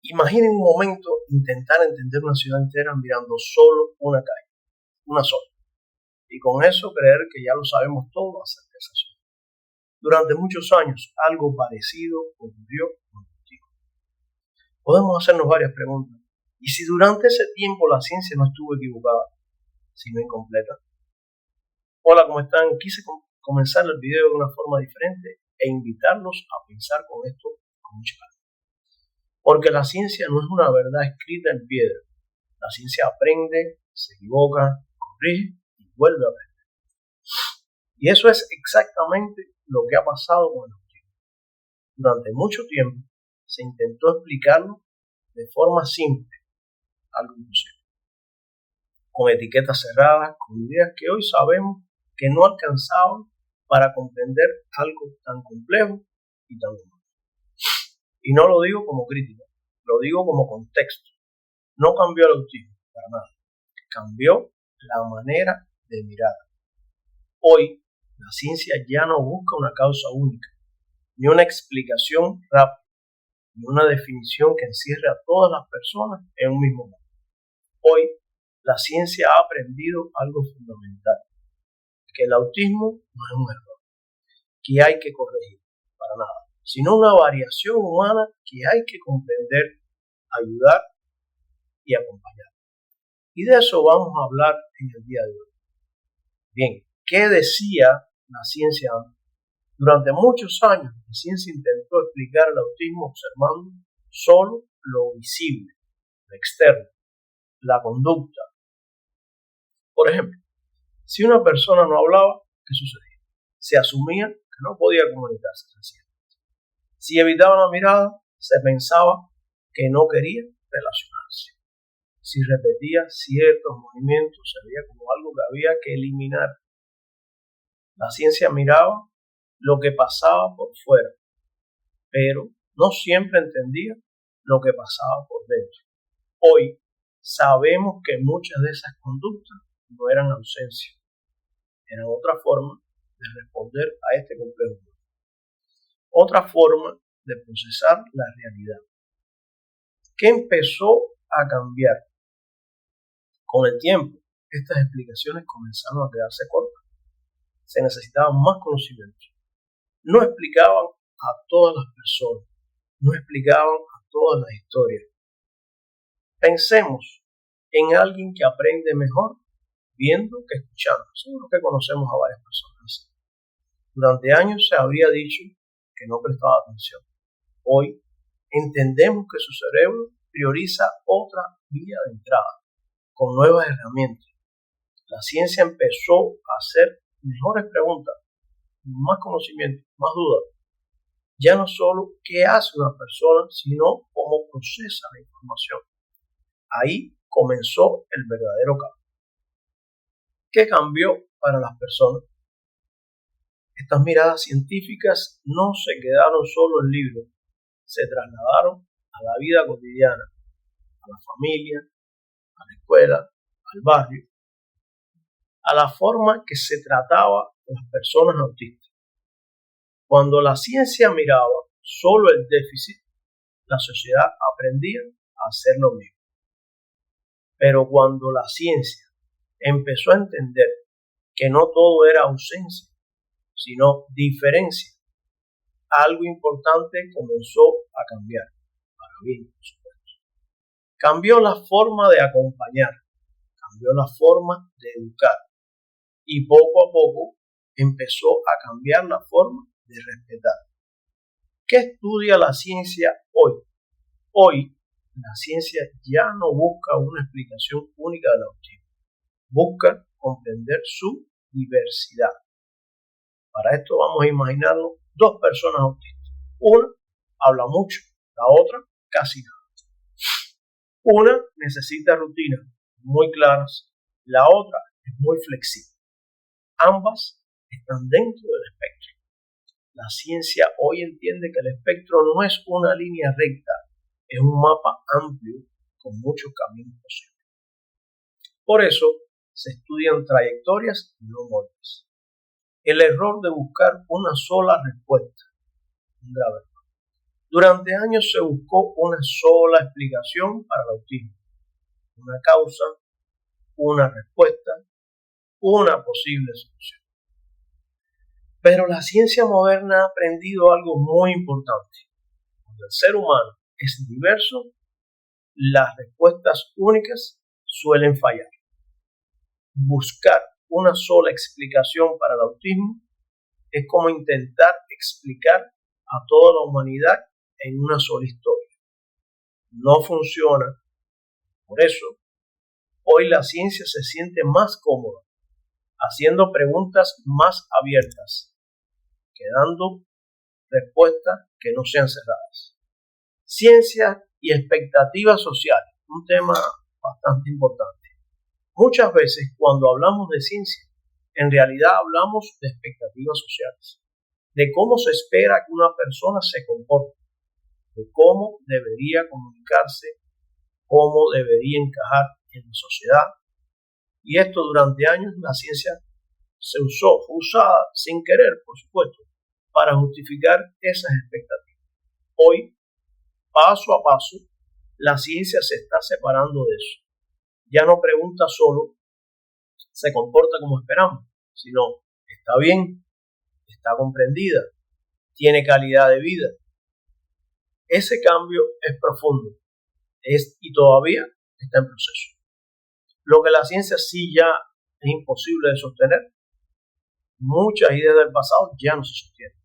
Imaginen un momento intentar entender una ciudad entera mirando solo una calle, una sola, y con eso creer que ya lo sabemos todo acerca de esa ciudad. Durante muchos años algo parecido ocurrió contigo. Podemos hacernos varias preguntas. ¿Y si durante ese tiempo la ciencia no estuvo equivocada, sino incompleta? Hola, ¿cómo están? Quise comenzar el video de una forma diferente e invitarlos a pensar con esto con mucha calma. Porque la ciencia no es una verdad escrita en piedra. La ciencia aprende, se equivoca, corrige y vuelve a aprender. Y eso es exactamente lo que ha pasado con el autismo. Durante mucho tiempo se intentó explicarlo de forma simple, algo imposible, con etiquetas cerradas, con ideas que hoy sabemos que no alcanzaban para comprender algo tan complejo y tan humano. Y no lo digo como crítica, lo digo como contexto. No cambió el autismo, para nada. Cambió la manera de mirar. Hoy, la ciencia ya no busca una causa única, ni una explicación rápida, ni una definición que encierre a todas las personas en un mismo mundo. Hoy, la ciencia ha aprendido algo fundamental, que el autismo no es un error, que hay que corregir, para nada, sino una variación humana que hay que comprender, ayudar y acompañar. Y de eso vamos a hablar en el día de hoy. Bien, ¿qué decía la ciencia antes? Durante muchos años la ciencia intentó explicar el autismo observando solo lo visible, lo externo, la conducta. Por ejemplo, si una persona no hablaba, ¿qué sucedía? Se asumía que no podía comunicarse sencillamente. Si evitaba la mirada, se pensaba que no quería relacionarse. Si repetía ciertos movimientos, se veía como algo que había que eliminar. La ciencia miraba lo que pasaba por fuera, pero no siempre entendía lo que pasaba por dentro. Hoy sabemos que muchas de esas conductas no eran ausencia, eran otra forma de responder a este complejo mundo. Otra forma de procesar la realidad. ¿Qué empezó a cambiar? Con el tiempo, estas explicaciones comenzaron a quedarse cortas. Se necesitaban más conocimientos. No explicaban a todas las personas, no explicaban a todas las historias. Pensemos en alguien que aprende mejor viendo que escuchando. Seguro que conocemos a varias personas. Durante años se habría dicho que no prestaba atención. Hoy entendemos que su cerebro prioriza otra vía de entrada, con nuevas herramientas. La ciencia empezó a hacer mejores preguntas, más conocimiento, más dudas. Ya no solo qué hace una persona, sino cómo procesa la información. Ahí comenzó el verdadero cambio. ¿Qué cambió para las personas? Estas miradas científicas no se quedaron solo en libros, se trasladaron a la vida cotidiana, a la familia, a la escuela, al barrio, a la forma que se trataba a las personas autistas. Cuando la ciencia miraba solo el déficit, la sociedad aprendía a hacer lo mismo. Pero cuando la ciencia empezó a entender que no todo era ausencia, sino diferencia, algo importante comenzó a cambiar, para bien, por supuesto. Cambió la forma de acompañar, cambió la forma de educar y poco a poco empezó a cambiar la forma de respetar. ¿Qué estudia la ciencia hoy? Hoy, la ciencia ya no busca una explicación única del autismo, busca comprender su diversidad. Para esto vamos a imaginarnos dos personas autistas. Una habla mucho, la otra casi nada. Una necesita rutinas muy claras, la otra es muy flexible. Ambas están dentro del espectro. La ciencia hoy entiende que el espectro no es una línea recta, es un mapa amplio con muchos caminos posibles. Por eso se estudian trayectorias y no moldes. El error de buscar una sola respuesta, un grave error. Durante años se buscó una sola explicación para el autismo, una causa, una respuesta, una posible solución. Pero la ciencia moderna ha aprendido algo muy importante. Cuando el ser humano es diverso, las respuestas únicas suelen fallar. Buscar una sola explicación para el autismo es como intentar explicar a toda la humanidad en una sola historia. No funciona. Por eso, hoy la ciencia se siente más cómoda, haciendo preguntas más abiertas, dando respuestas que no sean cerradas. Ciencia y expectativas sociales, un tema bastante importante. Muchas veces cuando hablamos de ciencia, en realidad hablamos de expectativas sociales, de cómo se espera que una persona se comporte, de cómo debería comunicarse, cómo debería encajar en la sociedad. Y esto durante años la ciencia fue usada sin querer, por supuesto, para justificar esas expectativas. Hoy, paso a paso, la ciencia se está separando de eso. Ya no pregunta solo, se comporta como esperamos, sino está bien, está comprendida, tiene calidad de vida. Ese cambio es profundo y todavía está en proceso. Lo que la ciencia sí ya es imposible de sostener, muchas ideas del pasado ya no se sostienen.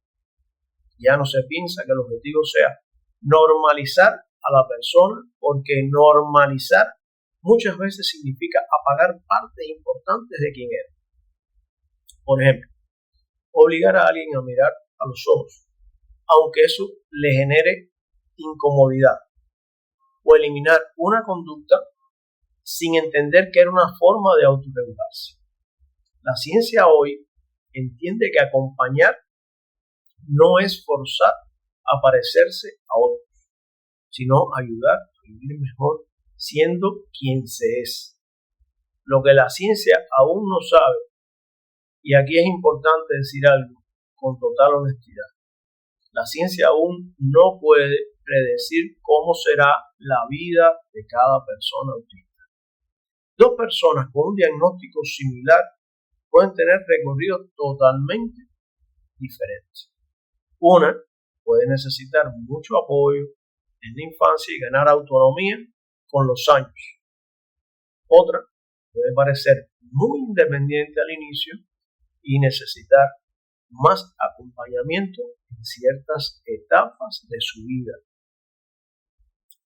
Ya no se piensa que el objetivo sea normalizar a la persona, porque normalizar muchas veces significa apagar partes importantes de quién era. Por ejemplo, obligar a alguien a mirar a los ojos, aunque eso le genere incomodidad, o eliminar una conducta sin entender que era una forma de autorregularse. La ciencia hoy entiende que acompañar no es forzar a parecerse a otros, sino ayudar a vivir mejor siendo quien se es. Lo que la ciencia aún no sabe, y aquí es importante decir algo con total honestidad, la ciencia aún no puede predecir cómo será la vida de cada persona autista. Dos personas con un diagnóstico similar pueden tener recorridos totalmente diferentes. Una puede necesitar mucho apoyo en la infancia y ganar autonomía con los años. Otra puede parecer muy independiente al inicio y necesitar más acompañamiento en ciertas etapas de su vida.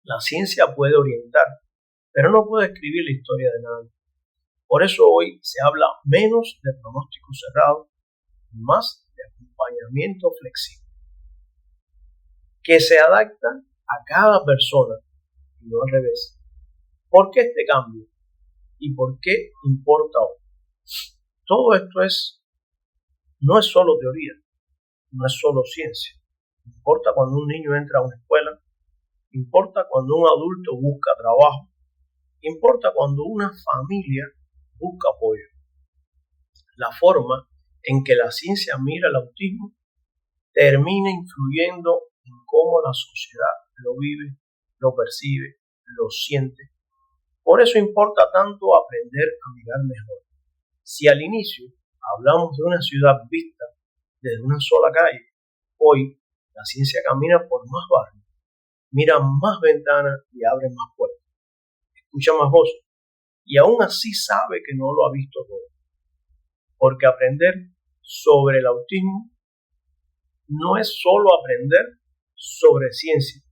La ciencia puede orientar, pero no puede escribir la historia de nadie. Por eso hoy se habla menos de pronóstico cerrado y más de acompañamiento flexible, que se adapta a cada persona y no al revés. ¿Por qué este cambio? ¿Y por qué importa hoy? Todo esto no es solo teoría, no es solo ciencia. Importa cuando un niño entra a una escuela, importa cuando un adulto busca trabajo, importa cuando una familia busca apoyo. La forma en que la ciencia mira el autismo termina influyendo en cómo la sociedad lo vive, lo percibe, lo siente. Por eso importa tanto aprender a mirar mejor. Si al inicio hablamos de una ciudad vista desde una sola calle, hoy la ciencia camina por más barrios, mira más ventanas y abre más puertas, escucha más voces y aún así sabe que no lo ha visto todo. Porque aprender sobre el autismo no es solo aprender sobre ciencia,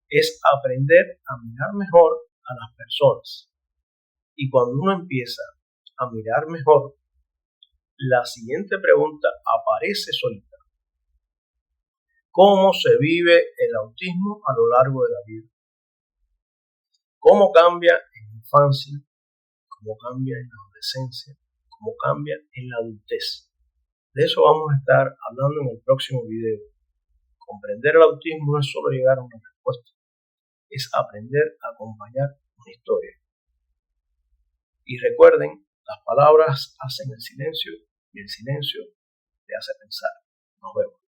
es aprender a mirar mejor a las personas. Y cuando uno empieza a mirar mejor, la siguiente pregunta aparece solita. ¿Cómo se vive el autismo a lo largo de la vida? ¿Cómo cambia en la infancia? ¿Cómo cambia en la adolescencia? ¿Cómo cambia en la adultez? De eso vamos a estar hablando en el próximo video. Comprender el autismo no es solo llegar a una respuesta, es aprender a acompañar una historia. Y recuerden, las palabras hacen el silencio y el silencio te hace pensar. Nos vemos.